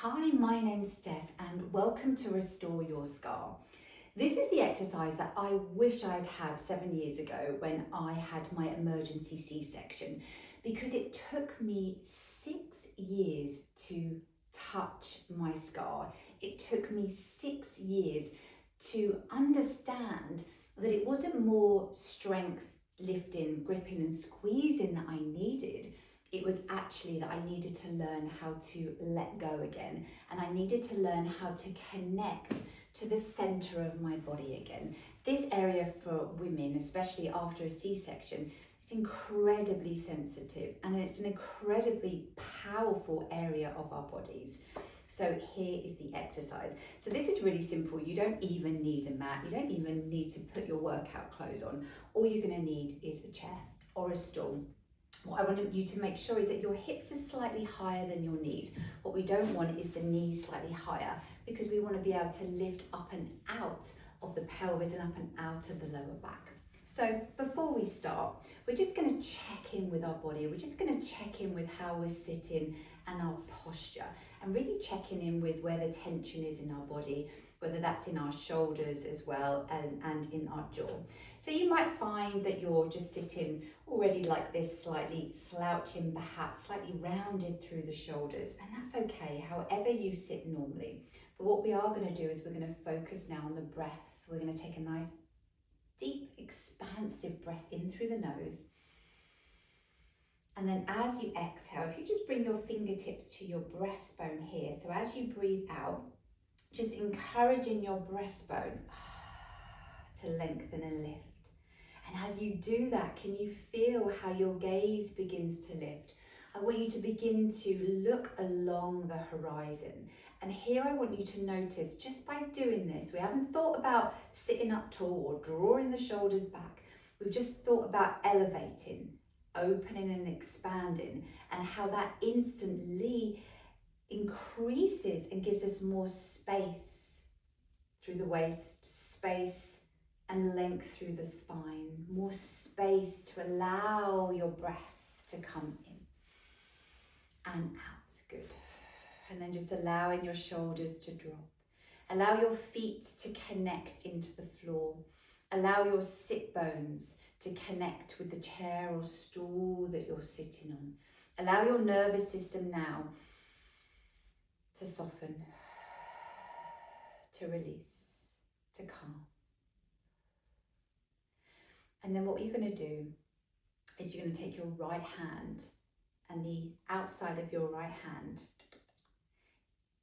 Hi, my name's Steph and welcome to Restore Your Scar. This is the exercise that I wish I'd had 7 years ago when I had my emergency C-section, because it took me 6 years to touch my scar. It took me 6 years to understand that it wasn't more strength, lifting, gripping and squeezing that I needed. It was actually that I needed to learn how to let go again, and I needed to learn how to connect to the center of my body again. This area for women, especially after a C-section, is incredibly sensitive and it's an incredibly powerful area of our bodies. So here is the exercise. So this is really simple. You don't even need a mat. You don't even need to put your workout clothes on. All you're going to need is a chair or a stool. What I want you to make sure is that your hips are slightly higher than your knees. What we don't want is the knees slightly higher, because we want to be able to lift up and out of the pelvis and up and out of the lower back. So before we start, we're just going to check in with our body. We're just going to check in with how we're sitting and our posture, and really checking in with where the tension is in our body, whether that's in our shoulders as well and in our jaw. So you might find that you're just sitting already like this, slightly slouching, perhaps slightly rounded through the shoulders, and that's okay, however you sit normally. But what we are going to do is we're going to focus now on the breath. We're going to take a nice, deep, expansive breath in through the nose. And then as you exhale, if you just bring your fingertips to your breastbone here. So as you breathe out, just encouraging your breastbone to lengthen and lift. And as you do that, can you feel how your gaze begins to lift? I want you to begin to look along the horizon. And here I want you to notice, just by doing this, we haven't thought about sitting up tall or drawing the shoulders back. We've just thought about elevating, opening and expanding, and how that instantly increases and gives us more space through the waist, space and length through the spine, more space to allow your breath to come in and out. Good. And then just allowing your shoulders to drop. Allow your feet to connect into the floor. Allow your sit bones to connect with the chair or stool that you're sitting on. Allow your nervous system now to soften, to release, to calm. And then what you're going to do is you're going to take your right hand, and the outside of your right hand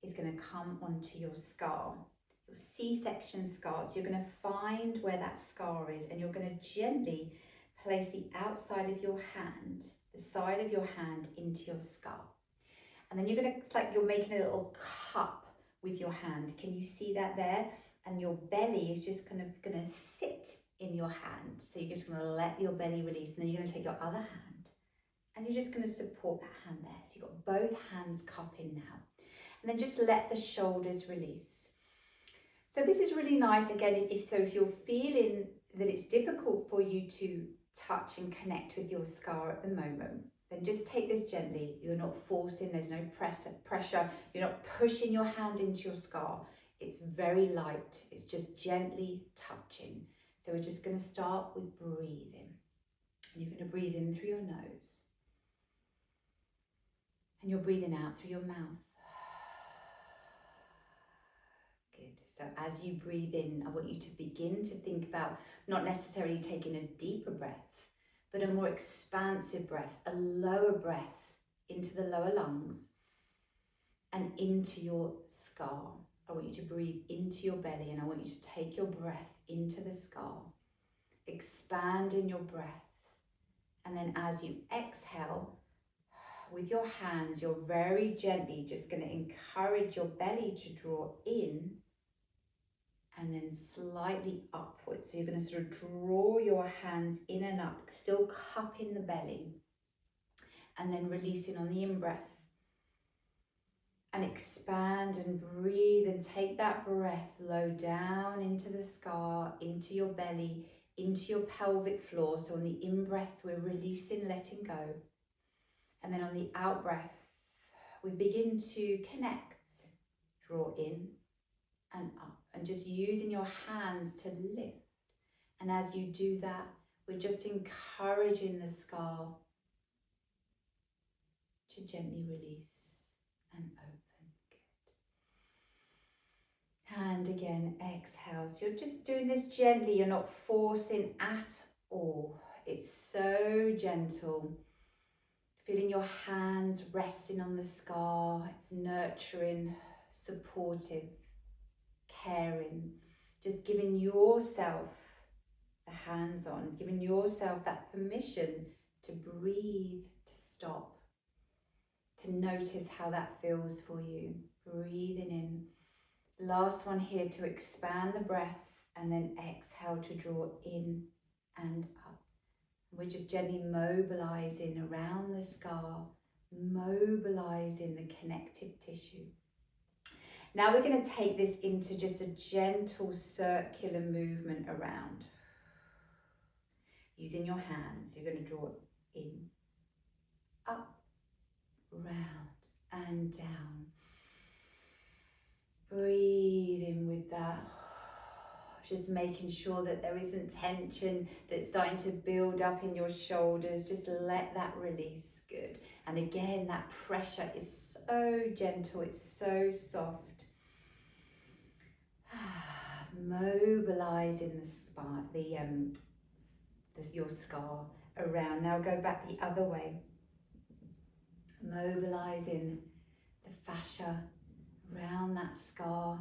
is going to come onto your scar, your C-section scar. So you're going to find where that scar is, and you're going to gently place the outside of your hand, the side of your hand, into your scar. And then you're going to, it's like you're making a little cup with your hand. Can you see that there? And your belly is just kind of going to sit in your hand. So you're just going to let your belly release, and then you're going to take your other hand and you're just going to support that hand there. So you've got both hands cupping now. And then just let the shoulders release. So this is really nice. Again, if you're feeling that it's difficult for you to touch and connect with your scar at the moment, then just take this gently. You're not forcing, there's no pressure. You're not pushing your hand into your scar. It's very light. It's just gently touching. So we're just going to start with breathing. You're going to breathe in through your nose. And you're breathing out through your mouth. Good. So as you breathe in, I want you to begin to think about not necessarily taking a deeper breath, but a more expansive breath, a lower breath into the lower lungs and into your scar. I want you to breathe into your belly, and I want you to take your breath into the scar, expanding your breath. And then as you exhale, with your hands, you're very gently just going to encourage your belly to draw in and then slightly upwards. So you're going to sort of draw your hands in and up, still cupping the belly, and then releasing on the in-breath. And expand and breathe and take that breath low down into the scar, into your belly, into your pelvic floor. So on the in-breath, we're releasing, letting go. And then on the out-breath, we begin to connect Draw in and up, and just using your hands to lift. And as you do that, we're just encouraging the scar to gently release and open. Good. And again, exhale. So you're just doing this gently. You're not forcing at all. It's so gentle. Feeling your hands resting on the scar. It's nurturing, supportive, caring. Just giving yourself the hands on, giving yourself that permission to breathe, to stop, to notice how that feels for you. Breathing in. Last one here, to expand the breath, and then exhale to draw in and up. We're just gently mobilizing around the scar, mobilizing the connective tissue. Now we're going to take this into just a gentle circular movement around. Using your hands, you're going to draw in, up, round and down. Breathe in with that. Just making sure that there isn't tension that's starting to build up in your shoulders. Just let that release. Good. And again, that pressure is so gentle. It's so soft. Mobilizing the spine, your scar around. Now go back the other way. Mobilizing the fascia around that scar.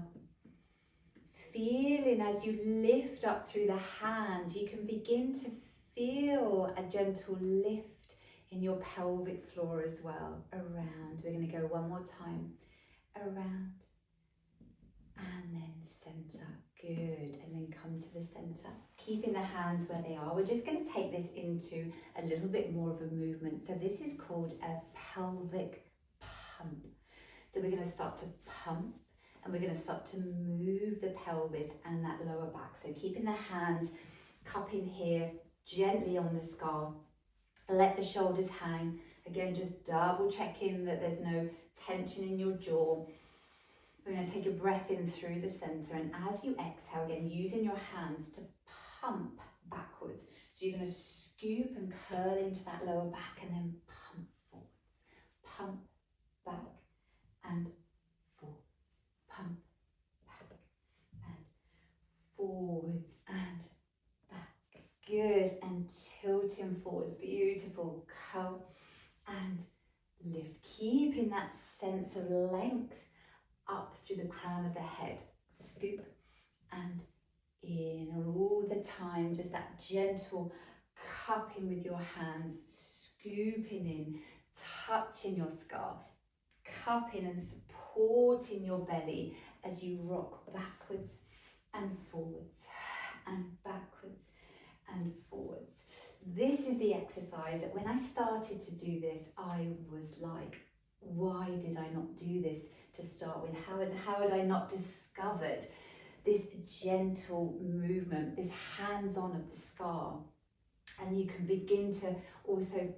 Feeling as you lift up through the hands, you can begin to feel a gentle lift in your pelvic floor as well. Around. We're going to go one more time. Around. And then center. Good. And then come to the center. Keeping the hands where they are. We're just going to take this into a little bit more of a movement. So this is called a pelvic pump. So we're going to start to pump, and we're going to start to move the pelvis and that lower back. So keeping the hands cupping here, gently on the scar. Let the shoulders hang. Again, just double checking that there's no tension in your jaw. We're going to take a breath in through the center, and as you exhale, again, using your hands to pump backwards. So you're going to scoop and curl into that lower back, and then pump forwards. Pump back and forwards. Pump back and forwards and back. Good. And tilting forwards. Beautiful. Curl and lift. Keeping that sense of length up through the crown of the head. Scoop and in all the time. Just that gentle cupping with your hands. Scooping in. Touching your scar. Cupping and supporting your belly as you rock backwards and forwards and backwards and forwards. This is the exercise that when I started to do this, I was like, why did I not do this to start with? How had I not discovered this gentle movement, this hands-on of the scar? And you can begin to also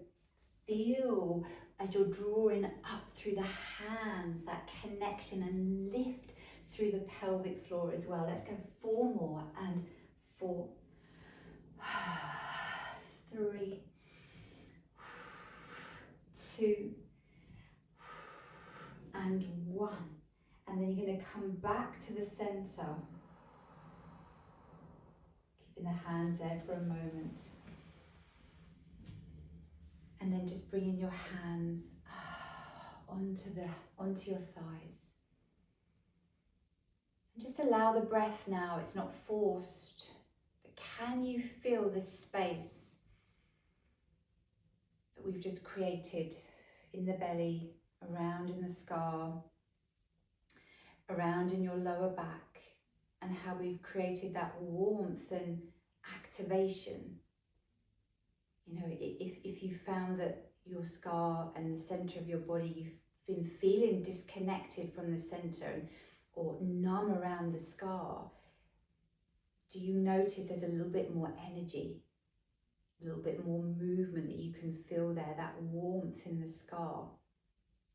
feel as you're drawing up through the hands, that connection, and lift through the pelvic floor as well. Let's go 4 more, and 4, 3, 2, and 1. And then you're going to come back to the center. Keeping the hands there for a moment. And then just bringing your hands onto your thighs. And just allow the breath now. It's not forced. But can you feel the space that we've just created in the belly, around in the scar, around in your lower back, and how we've created that warmth and activation? You know, if you found that your scar and the center of your body, you've been feeling disconnected from the center or numb around the scar, do you notice there's a little bit more energy, a little bit more movement that you can feel there, that warmth in the scar?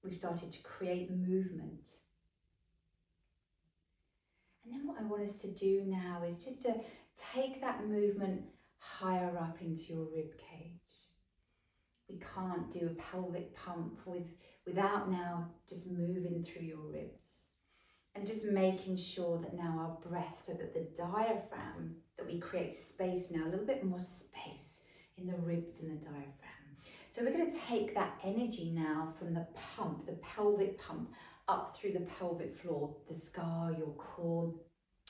We've started to create movement. And then what I want us to do now is just to take that movement higher up into your rib cage. We can't do a pelvic pump without now just moving through your ribs. And just making sure that now our breath, so that the diaphragm, that we create space now, a little bit more space in the ribs and the diaphragm. So we're going to take that energy now from the pump, the pelvic pump, up through the pelvic floor, the scar, your core,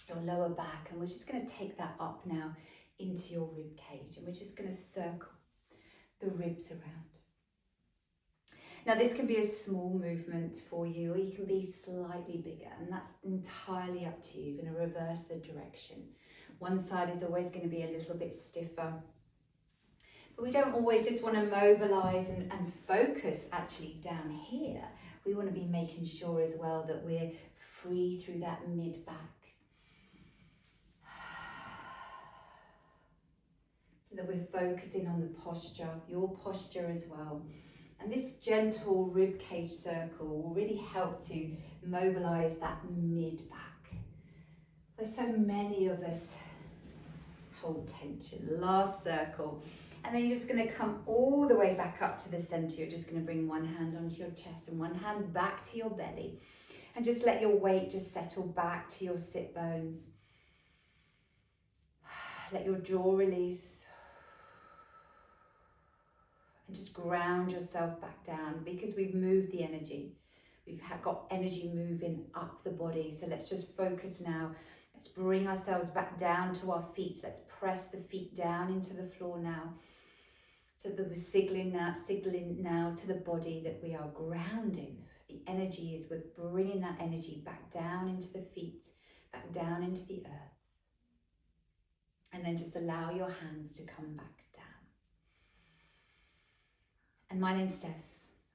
your lower back, and we're just going to take that up now into your rib cage, and we're just going to circle the ribs around. Now this can be a small movement for you, or you can be slightly bigger, and that's entirely up to you. You're going to reverse the direction. One side is always going to be a little bit stiffer. But we don't always just want to mobilize and focus actually down here. We want to be making sure as well that we're free through that mid-back. So that we're focusing on the posture, your posture as well. And this gentle rib cage circle will really help to mobilize that mid-back, where so many of us hold tension. Last circle. And then you're just going to come all the way back up to the center. You're just going to bring one hand onto your chest and one hand back to your belly. And just let your weight just settle back to your sit bones. Let your jaw release. And just ground yourself back down, because we've moved the energy. We've got energy moving up the body. So let's just focus now. Let's bring ourselves back down to our feet. Let's press the feet down into the floor now. So that we're signaling now to the body that we are grounding. The energy is, we're bringing that energy back down into the feet, back down into the earth. And then just allow your hands to come back down. And my name's Steph,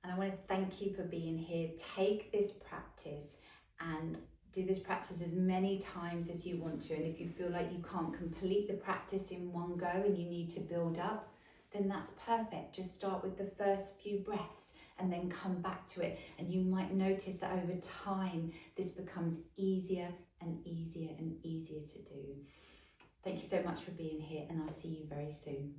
and I want to thank you for being here. Take this practice and do this practice as many times as you want to. And if you feel like you can't complete the practice in one go and you need to build up, then that's perfect. Just start with the first few breaths and then come back to it. And you might notice that over time, this becomes easier and easier and easier to do. Thank you so much for being here, and I'll see you very soon.